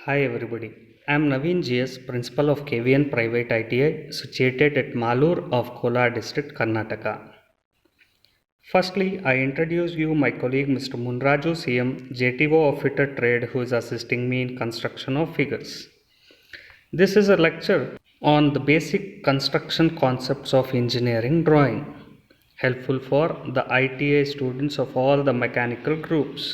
Hi everybody. I am Naveen GS, Principal of KVN Private ITI, situated at Malur of Kolar District, Karnataka. Firstly, I introduce you my colleague Mr. Munraju CM, JTO of Fitter Trade, who is assisting me in construction of figures. This is a lecture on the basic construction concepts of engineering drawing, helpful for the ITI students of all the mechanical groups.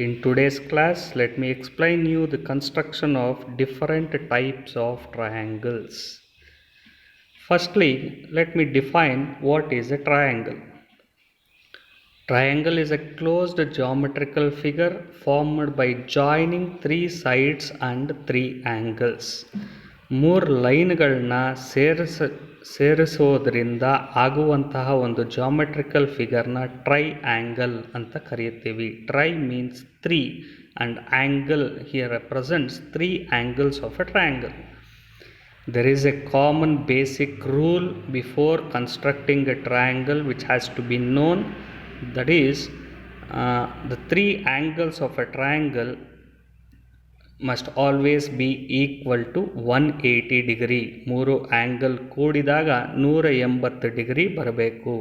In today's class, let me explain you the construction of different types of triangles. Firstly, let me define what is a triangle. Triangle is a closed geometrical figure formed by joining three sides and three angles. ಮೂರು ಲೈನ್ಗಳನ್ನ ಸೇರಿಸೋದ್ರಿಂದ ಆಗುವಂತಹ ಒಂದು geometrical ಫಿಗರ್ನ triangle ಅಂತ ಕರೆಯುತ್ತೀವಿ. Tri means three and angle here represents three angles of a triangle. There is a common basic rule before constructing a triangle which has to be known, that is the three angles of a triangle must always be equal to 180 degree. ಮೂರು angle ಕೂಡಿದಾಗ 180 degree ಬರಬೇಕು.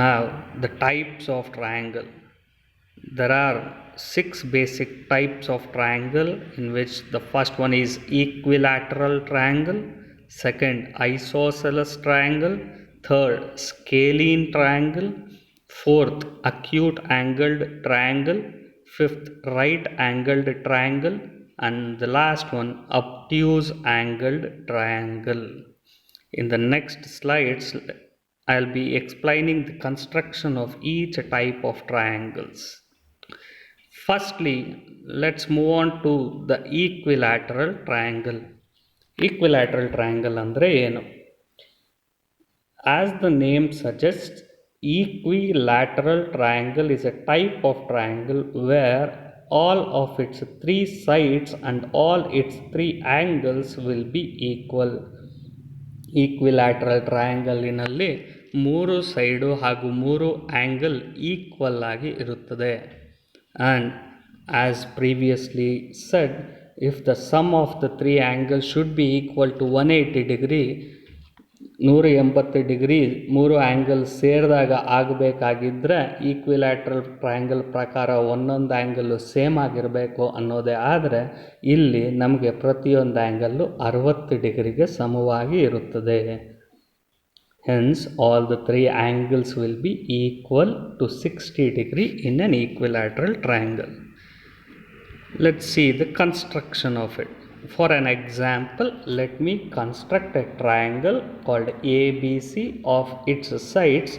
Now the types of triangle. There are 6 basic types of triangle, in which the first one is equilateral triangle, second isosceles triangle, third scalene triangle, fourth acute angled triangle, fifth right angled triangle, and the last one obtuse angled triangle. In the next slides, I'll be explaining the construction of each type of triangles. Firstly, let's move on to the equilateral triangle. Equilateral triangle andre enu? As the name suggests, equilateral triangle is a type of triangle where all of its three sides and all its three angles will be equal. Equilateral ಟ್ರಯಾಂಗಲಿನಲ್ಲಿ ಮೂರು side ಹಾಗೂ ಮೂರು angle equal ಆಗಿ ಇರುತ್ತದೆ. And as previously said, if the sum of the three angle should be equal to 180 degree, 180 degree ಮೂರು angle ಸೇರಿದಾಗ ಆಗಬೇಕಾಗಿದ್ದರೆ equilateral triangle ಪ್ರಕಾರ ಒಂದೊಂದು ಆ್ಯಂಗಲ್ಲು ಸೇಮ್ ಆಗಿರಬೇಕು ಅನ್ನೋದೇ. ಆದರೆ ಇಲ್ಲಿ ನಮಗೆ ಪ್ರತಿಯೊಂದು ಆ್ಯಂಗಲ್ಲು 60 ಡಿಗ್ರಿಗೆ ಸಮವಾಗಿ ಇರುತ್ತದೆ. Hence all the three angles will be equal to 60 degree in an equilateral triangle. Let's see the construction of it. For an example, let me construct a triangle called ABC of its sides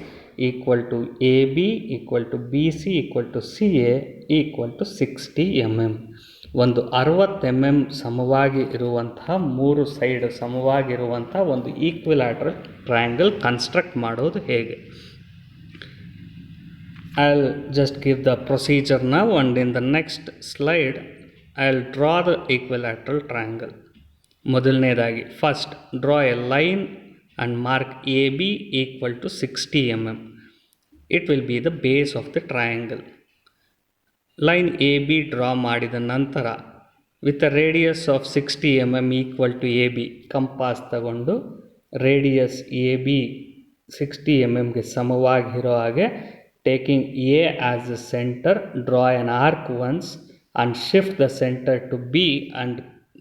equal to AB equal to BC equal to CA equal to 60 mm. ಒಂದು 60 mm ಸಮವಾಗಿ ಇರುವಂತಹ ಮೂರು side ಸಮವಾಗಿರುವಂತಹ ಒಂದು equilateral triangle construct ಮಾಡೋದು ಹೇಗೆ? I'll just give the procedure now, and in the next slide I'll draw the equilateral triangle. ಮೊದಲನೇದಾಗಿ first draw A line and mark AB equal to 60 mm. It will be the base of the triangle. Line AB draw ಮಾಡಿದ ನಂತರ with a radius of 60 mm equal to AB, compass ತಗೊಂಡು radius AB 60 mmಗೆ ಸಮವಾಗಿರೋ ಹಾಗೆ taking A as the center, draw an arc once and shift the center to B and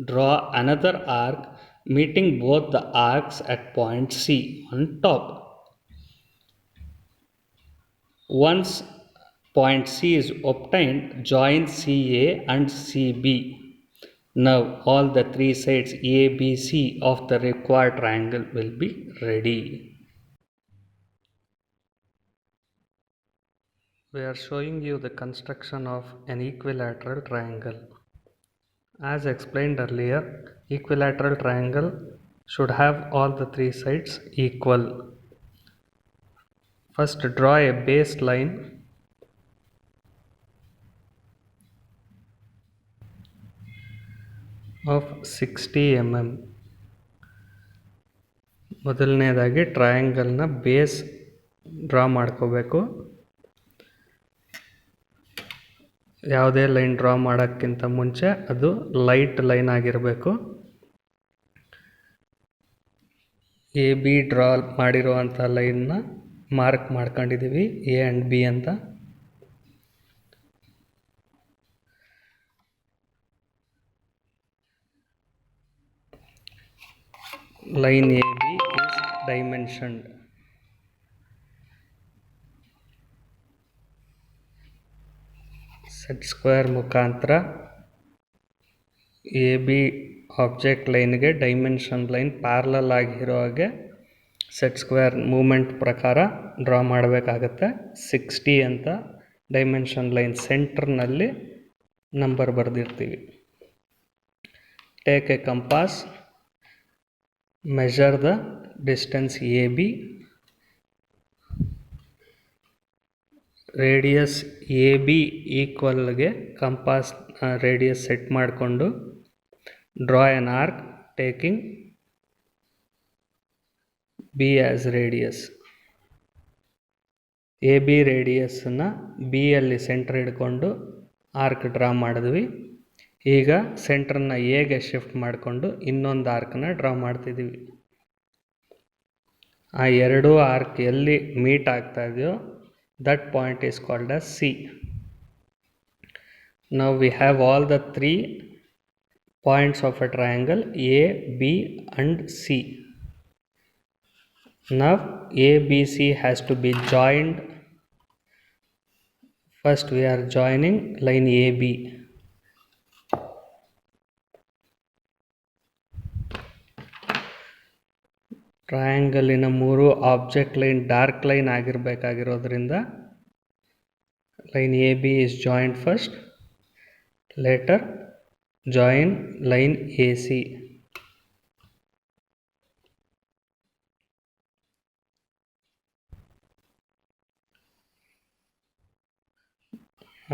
draw another arc meeting both the arcs at point C on top. Once point C is obtained, join CA and CB. Now all the three sides ABC of the required triangle will be ready. We are showing you the construction of an equilateral triangle. As explained earlier, equilateral triangle should have all the three sides equal. First, draw a baseline of 60 mm. ಮೊದಲನೇದಾಗಿ ಟ್ರಯಾಂಗಲ್ನ base draw ಮಾಡ್ಕೋಬೇಕು. ಯಾವುದೇ line draw ಮಾಡೋಕ್ಕಿಂತ ಮುಂಚೆ ಅದು light line ಆಗಿರಬೇಕು. A B draw ಮಾಡಿರುವಂಥ ಲೈನ್ನ mark ಮಾಡ್ಕೊಂಡಿದ್ದೀವಿ ಎ ಆ್ಯಂಡ್ ಬಿ ಅಂತ. Line A B is dimensioned. Set square ಮುಖಾಂತರ ಎ ಬಿ ಆಬ್ಜೆಕ್ಟ್ ಲೈನ್ಗೆ ಡೈಮೆನ್ಷನ್ ಲೈನ್ ಪ್ಯಾರಲಲ್ ಆಗಿರೋ ಹಾಗೆ ಸೆಟ್ ಸ್ಕ್ವೇರ್ ಮೂಮೆಂಟ್ ಪ್ರಕಾರ ಡ್ರಾ ಮಾಡಬೇಕಾಗತ್ತೆ. 60 ಅಂತ ಡೈಮೆನ್ಷನ್ ಲೈನ್ ಸೆಂಟ್ರ್ನಲ್ಲಿ ನಂಬರ್ ಬರೆದಿರ್ತೀವಿ. Take a compass, measure the distance AB, radius A B ಈಕ್ವಲ್ಗೆ ಕಂಪಾಸ್ ರೇಡಿಯಸ್ ಸೆಟ್ ಮಾಡಿಕೊಂಡು draw an arc taking B as radius. A B ರೇಡಿಯಸ್ಸನ್ನು B ಯಲ್ಲಿ ಸೆಂಟ್ರ್ ಹಿಡ್ಕೊಂಡು arc draw ಮಾಡಿದ್ವಿ. ಈಗ ಸೆಂಟ್ರನ್ನ ಎಗೆ ಶಿಫ್ಟ್ ಮಾಡಿಕೊಂಡು ಇನ್ನೊಂದು ಆರ್ಕನ್ನ ಡ್ರಾ ಮಾಡ್ತಿದ್ದೀವಿ. ಆ ಎರಡೂ ಆರ್ಕ್ ಎಲ್ಲಿ ಮೀಟ್ ಆಗ್ತಾ ಇದೆಯೋ that point is called as C. Now we have all the 3 points of a triangle A, B and C. Now ABC has to be joined. First we are joining line AB. ಟ್ರಯಾಂಗಲಿನ 3 object line dark line ಆಗಿರಬೇಕಾಗಿರೋದ್ರಿಂದ line A B is joined first. Later join line AC.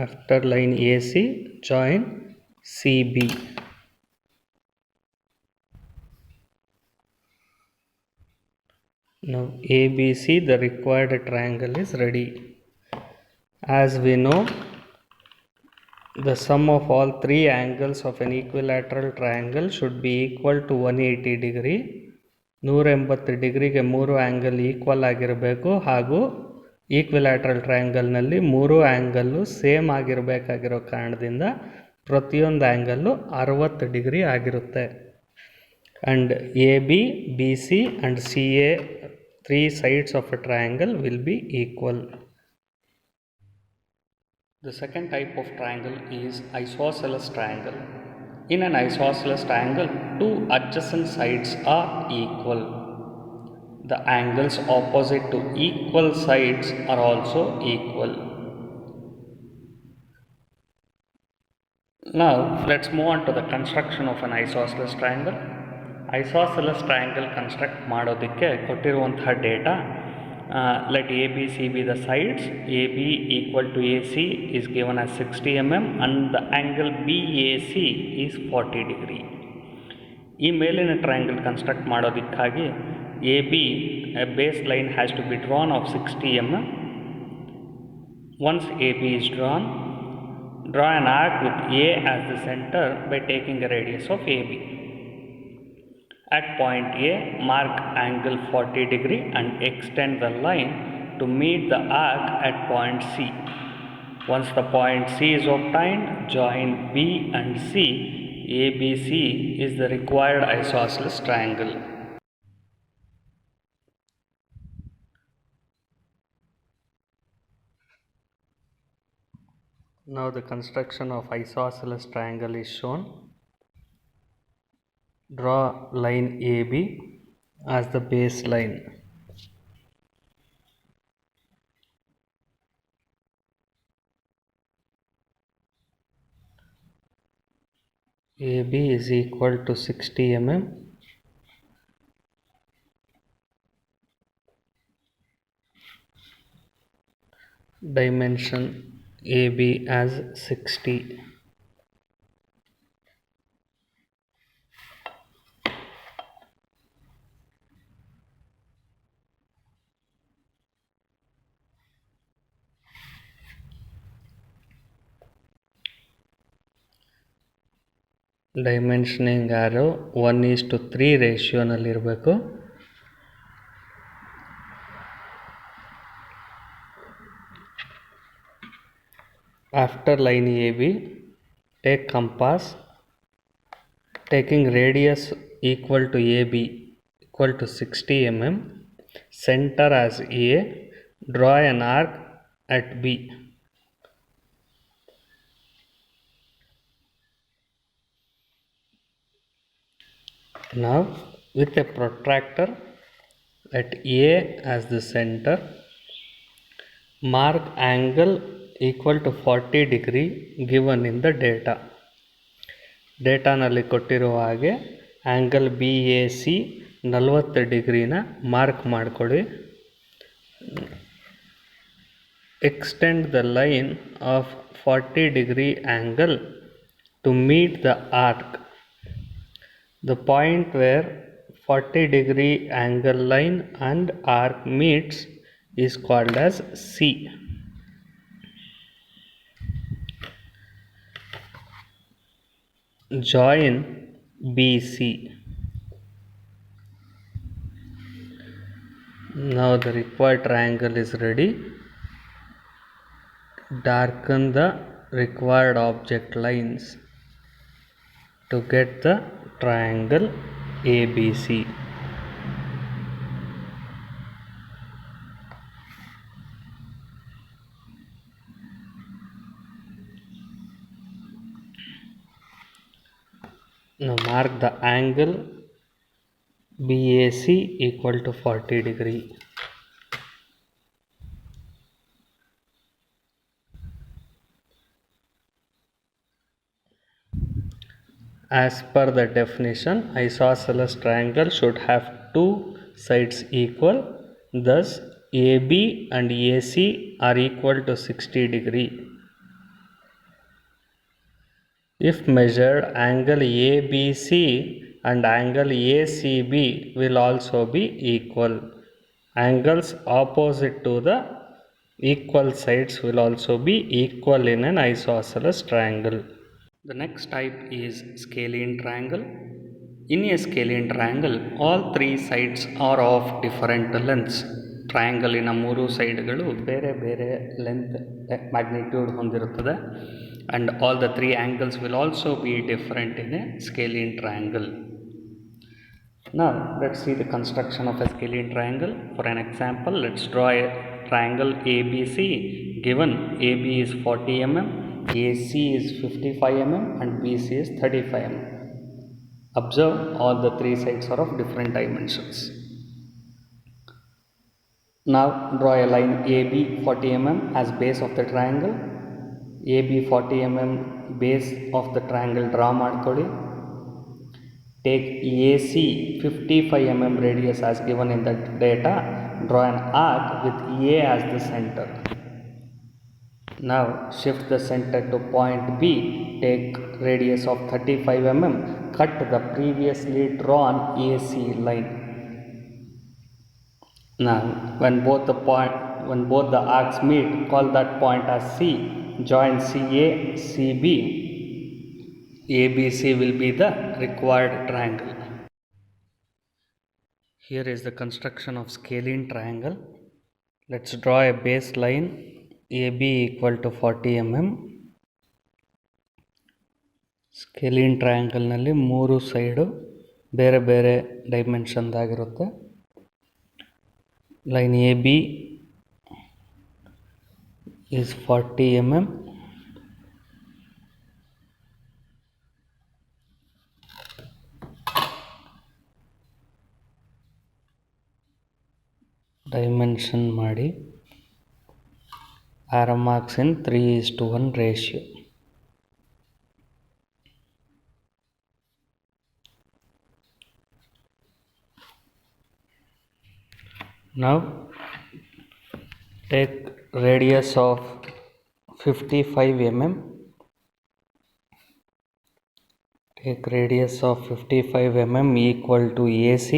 After line AC join CB. Now ABC, the required triangle, is ready. As we know, the sum of all 3 angles of an equilateral triangle should be equal to 180 degree. 180 ಡಿಗ್ರಿಗೆ 3 angle equal ಆಗಿರಬೇಕು. ಹಾಗೂ equilateral ಟ್ರಯಾಂಗಲ್ನಲ್ಲಿ 3 angle same ಆಗಿರಬೇಕಾಗಿರೋ ಕಾರಣದಿಂದ ಪ್ರತಿಯೊಂದು angle 60 degree ಆಗಿರುತ್ತೆ. And AB, BC and CA, 3 sides of a triangle will be equal. The second type of triangle is isosceles triangle. In an isosceles triangle, 2 adjacent sides are equal. The angles opposite to equal sides are also equal. Now let's move on to the construction of an isosceles triangle. Isosceles triangle construct ಮಾಡೋದಕ್ಕೆ ಕೊಟ್ಟಿರುವಂತಹ data, let AB, CB the sides. AB equal to AC is given as 60 mm and the angle BAC is 40 degree. ಈ ಮೇಲಿನ triangle construct ಮಾಡೋದಕ್ಕಾಗಿ AB base line has to be drawn of 60 mm. Once AB is drawn, draw an arc with A as the center by taking a radius of AB. At point A, mark angle 40 degree and extend the line to meet the arc at point C. Once the point C is obtained, join B and C. ABC is the required isosceles triangle. Now the construction of isosceles triangle is shown. Draw line AB as the base line. AB is equal to 60 mm. Dimension AB as 60. Dimensioning arrow 1:3 ರೇಷಿಯೋನಲ್ಲಿರಬೇಕು. After line AB, take compass, taking radius equal to AB equal to 60 mm, center as A, draw an arc at B. Now with a protractor at A as the center, mark angle equal to 40 degree given in the data. ಡೇಟಾನಲ್ಲಿ ಕೊಟ್ಟಿರುವ ಹಾಗೆ angle BAC 40 ಡಿಗ್ರಿನ mark ಮಾಡಿಕೊಳ್ಳಿ. Extend the line of 40 degree angle to meet the arc. The point where 40 degree angle line and arc meets is called as C. Join BC. Now the required triangle is ready. Darken the required object lines to get the triangle ABC. Now mark the angle BAC equal to 40 degree. As per the definition, isosceles triangle should have two sides equal. Thus, AB and AC are equal to 60 degree. If measured, angle ABC and angle ACB will also be equal. Angles opposite to the equal sides will also be equal in an isosceles triangle. The next type is scalene triangle. In a scalene triangle, all three sides are of different lengths. ಟ್ರಯಾಂಗಲಿನ 3 ಸೈಡ್ಗಳು ಬೇರೆ ಬೇರೆ length magnitude ಹೊಂದಿರುತ್ತದೆ. And all the three angles will also be different in a scalene triangle. Now let's see the construction of a scalene triangle. For an example, let's draw a triangle ABC. Given AB is 40 mm, AC is 55 mm and BC is 35 mm. Observe all the three sides are of different dimensions. Now draw a line AB 40 mm as base of the triangle. AB 40 mm base of the triangle draw ಮಾಡ್ಕೊಳ್ಳಿ. Take AC 55 mm radius as given in the data. Draw an arc with A as the center. Now shift the center to point B. Take radius of 35 mm. Cut the previously drawn AC line. Now when both the arcs meet, call that point as C. Join CA, CB. ABC will be the required triangle. Here is the construction of scalene triangle. Let's draw a baseline AB equal to 40 mm. Scalene ಟ್ರಯಾಂಗಲ್ನಲ್ಲಿ 3 side ಬೇರೆ ಬೇರೆ ಡೈಮೆನ್ಷನ್ದಾಗಿರುತ್ತೆ. Line AB is 40 mm. Dimension ಮಾಡಿ arrow marks in 3:1 ratio. Now take radius of 55 mm. Take radius of 55 mm equal to AC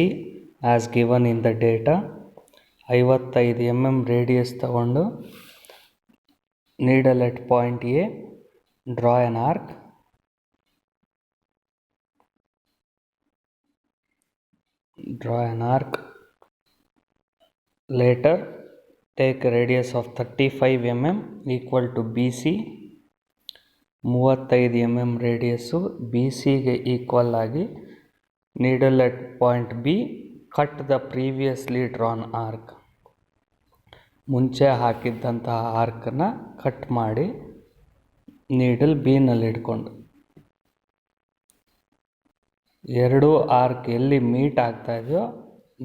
as given in the data. 55 mm radius ತಗೊಂಡು needle at point A, draw an arc. Draw an arc. Later, take a radius of 35 mm equal to BC. 35 mm radius B ಸಿಗೆ equal ಆಗಿ needle at point B cut the previously drawn arc. ಮುಂಚೆ ಹಾಕಿದ್ದಂತಹ ಆರ್ಕನ್ನು cut ಮಾಡಿ needle ಬಿನಲ್ಲಿ ಇಟ್ಕೊಂಡು ಎರಡು arc ಎಲ್ಲಿ meet ಆಗ್ತಾ ಇದೆಯೋ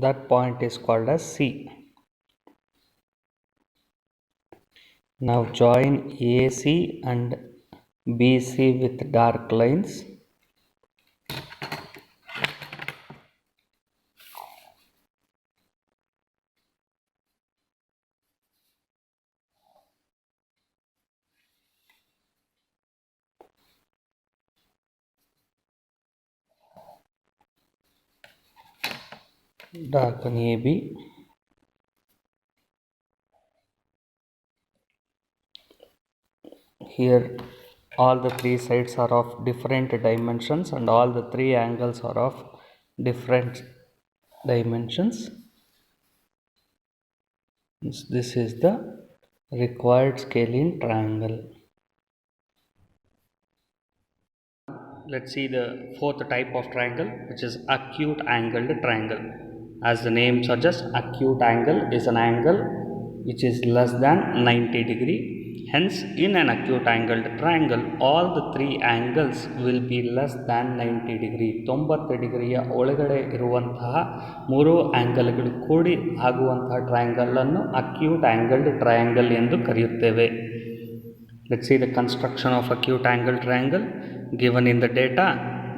that point is called as C. Now join AC and BC with dark lines. Darken AB. Here all the three sides are of different dimensions and all the three angles are of different dimensions. This is the required scalene triangle. Let's see the fourth type of triangle, which is acute angled triangle. As the name suggests, acute angle is an angle which is less than 90 degree. Hence, in an acute angled triangle, all the three angles will be less than 90 degree. 90 ಡಿಗ್ರಿಯ ಒಳಗಡೆ ಇರುವಂತಹ ಮೂರು ಆ್ಯಂಗಲ್ಗಳು ಕೂಡಿ ಆಗುವಂತಹ ಟ್ರಯಾಂಗಲನ್ನು acute angled triangle ಎಂದು ಕರೆಯುತ್ತೇವೆ. Let's see the construction of acute angle triangle. Given in the data,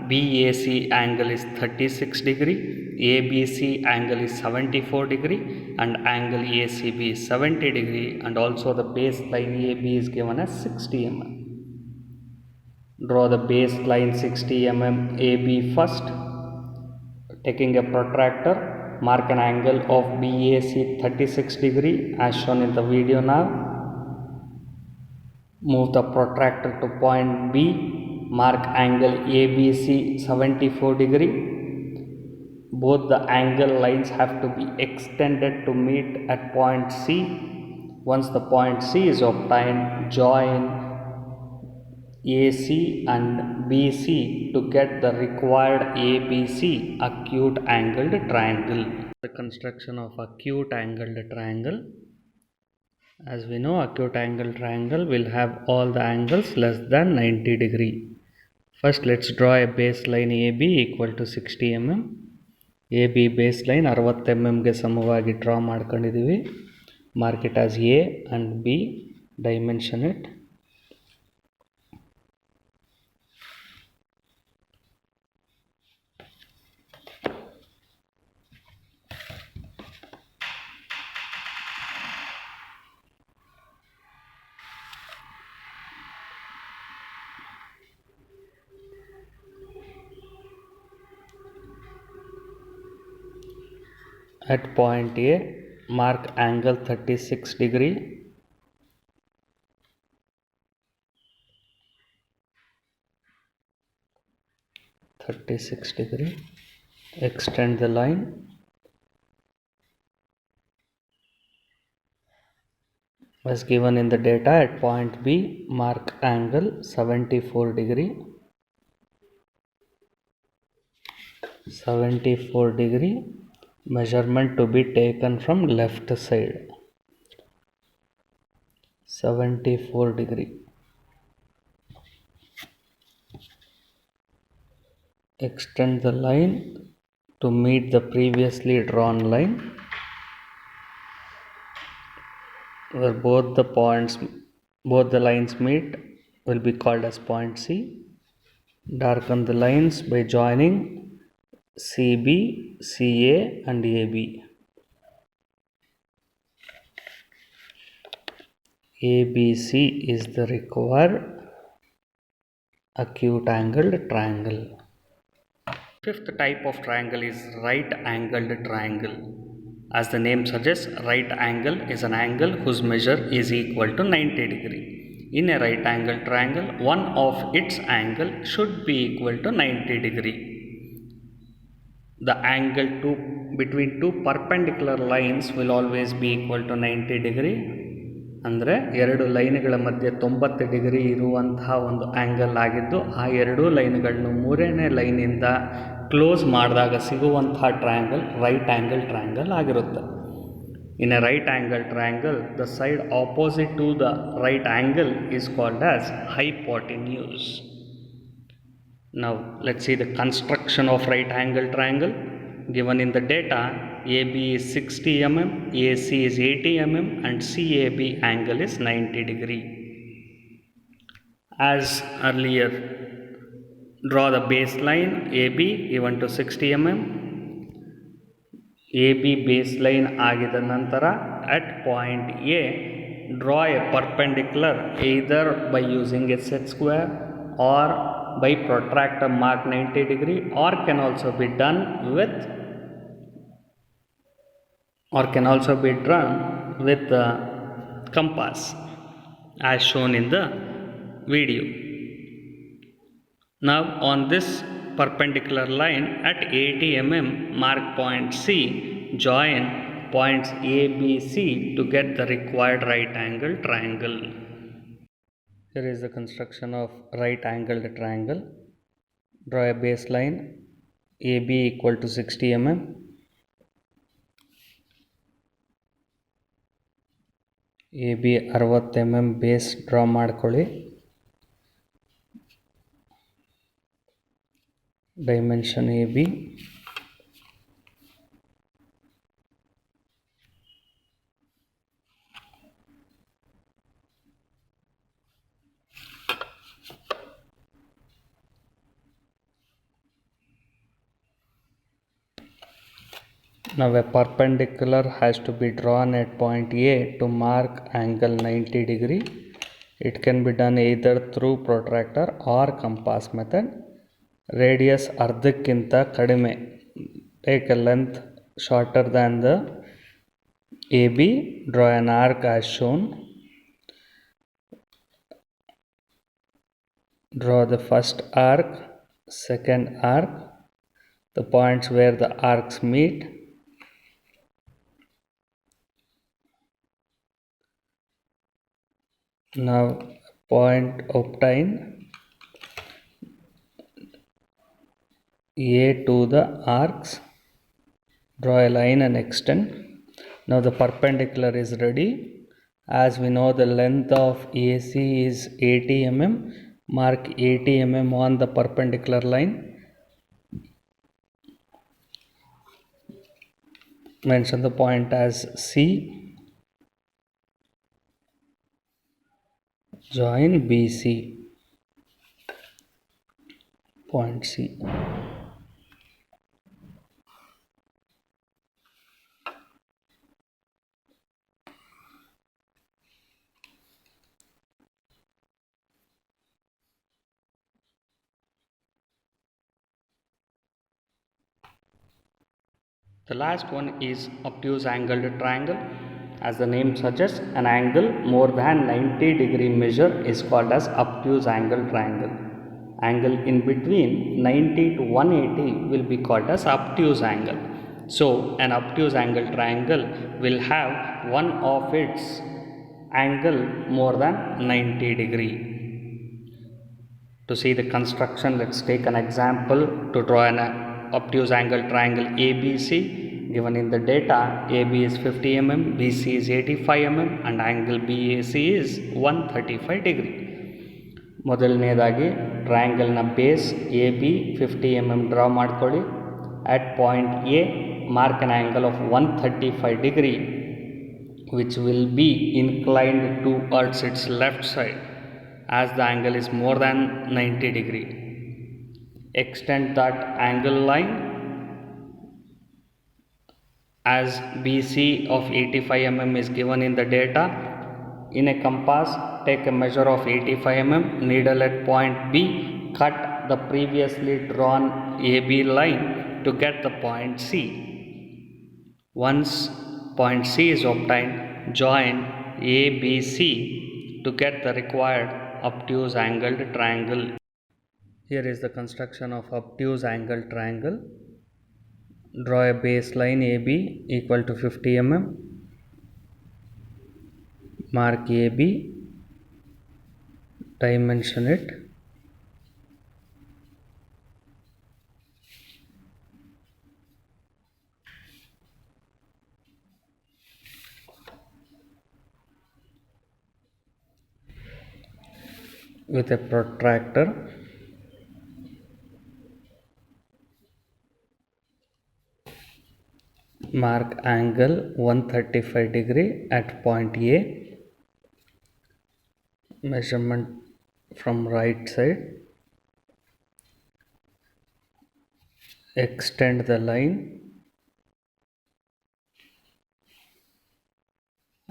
BAC angle is 36 degree, ABC angle is 74 degree and angle ACB is 70 degree, and also the baseline AB is given as 60 mm. Draw the baseline 60 mm AB first. Taking a protractor, mark an angle of BAC 36 degree as shown in the video now. Move the protractor to point B, mark angle ABC 74 degree. Both the angle lines have to be extended to meet at point C. Once the point C is obtained, join AC and BC to get the required ABC acute angled triangle. The construction of acute angled triangle. As we know, acute angle triangle will have all the angles less than 90 degree. First, let's draw a baseline AB equal to 60 mm. AB baseline 60 mm ಗೆ ಸಮವಾಗಿ draw ಮಾಡ್ಕೊಂಡಿದ್ದೀವಿ. Mark it as A and B. Dimension it. At point A, mark angle 36 degree. Extend the line. As given in the data, at point B, mark angle 74 degree. 74 degree. Measurement to be taken from left side. 74 degree. Extend the line to meet the previously drawn line, where both the lines meet will be called as point C. Darken the lines by joining CB, CA and AB. ABC is the required acute angled triangle. Fifth type of triangle is right angled triangle. As the name suggests, right angle is an angle whose measure is equal to 90 degree. In a right angle triangle, one of its angle should be equal to 90 degree. the angle between two perpendicular lines will always be equal to 90 degree. ಅಂದರೆ ಎರಡು ಲೈನ್ಗಳ ಮಧ್ಯೆ 90 degree ಇರುವಂತಹ ಒಂದು angle ಆಗಿದ್ದು, ಆ ಎರಡೂ ಲೈನ್ಗಳನ್ನು ಮೂರನೇ ಲೈನಿಂದ close ಮಾಡಿದಾಗ ಸಿಗುವಂತಹ ಟ್ರಯಾಂಗಲ್ ರೈಟ್ ಆ್ಯಂಗಲ್ ಟ್ರಯಾಂಗಲ್ ಆಗಿರುತ್ತೆ. In a right angle triangle, the side opposite to the right angle is called as hypotenuse. Now let's see the construction of right angle triangle. Given in the data, AB is 60 mm, AC is 80 mm and CAB angle is 90 degree. As earlier, draw the baseline AB given to 60 mm. AB baseline ಆಗಿದ ನಂತರ at point A, draw a perpendicular either by using a set square or by protractor mark 90 degree, or can also be done with the compass as shown in the video. Now on this perpendicular line at 80 mm, mark point C, join points A, B, C to get the required right angle triangle. Here is the construction of right angled triangle. Draw a baseline AB equal to 60 mm. AB 60 mm base draw ಮಾಡ್ಕೊಳ್ಳಿ. Dimension AB. Now a perpendicular has to be drawn at point A to mark angle 90 degree. It can be done either through protractor or compass method. Radius ಅರ್ಧಕ್ಕಿಂತ ಕಡಿಮೆ, take a length shorter than the AB, draw an arc as shown. Draw the first arc, second arc, the points where the arcs meet. Now point obtain A to the arcs, draw a line and extend. Now the perpendicular is ready. As we know, the length of AC is 80 mm. Mark 80 mm on the perpendicular line. Mention the point as C. Join BC, point C. The last one is obtuse angled triangle. As the name suggests, an angle more than 90 degree measure is called as obtuse angle triangle. Angle in between 90 to 180 will be called as obtuse angle. So an obtuse angle triangle will have one of its angle more than 90 degree. To see the construction, let's take an example to draw an obtuse angle triangle ABC. Given in the data, AB is 50 mm, BC is 85 mm and angle BAC is 135 degree. ಮೊದಲನೇದಾಗಿ ಟ್ರಯಾಂಗಲ್ನ base AB 50 mm draw ಮಾಡ್ಕೊಳ್ಳಿ. at point A, mark an angle of 135 degree which will be inclined towards its left side as the angle is more than 90 degree. Extend that angle line. As BC of 85 mm is given in the data, in a compass, take a measure of 85 mm, needle at point B, cut the previously drawn AB line to get the point C. Once point C is obtained, join ABC to get the required obtuse angled triangle. Here is the construction of obtuse angled triangle. Draw a baseline AB equal to 50 mm. Mark AB, dimension it. With a protractor. Mark angle 135 degree at point A. Measurement from right side. Extend the line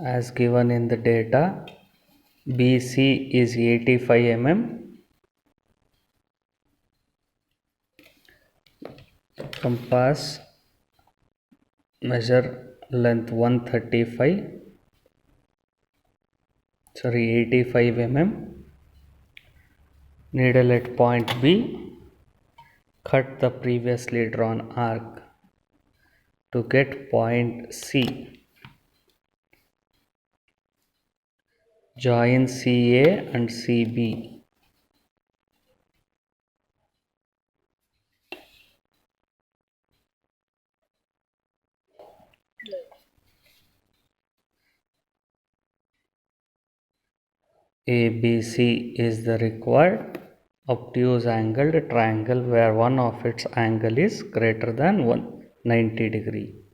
as given in the data. BC is 85 mm. Compass, measure length 85 mm. Needle at point B. Cut the previously drawn arc to get point C. Join CA and CB. ABC is the required obtuse angled triangle where one of its angle is greater than 190 degree.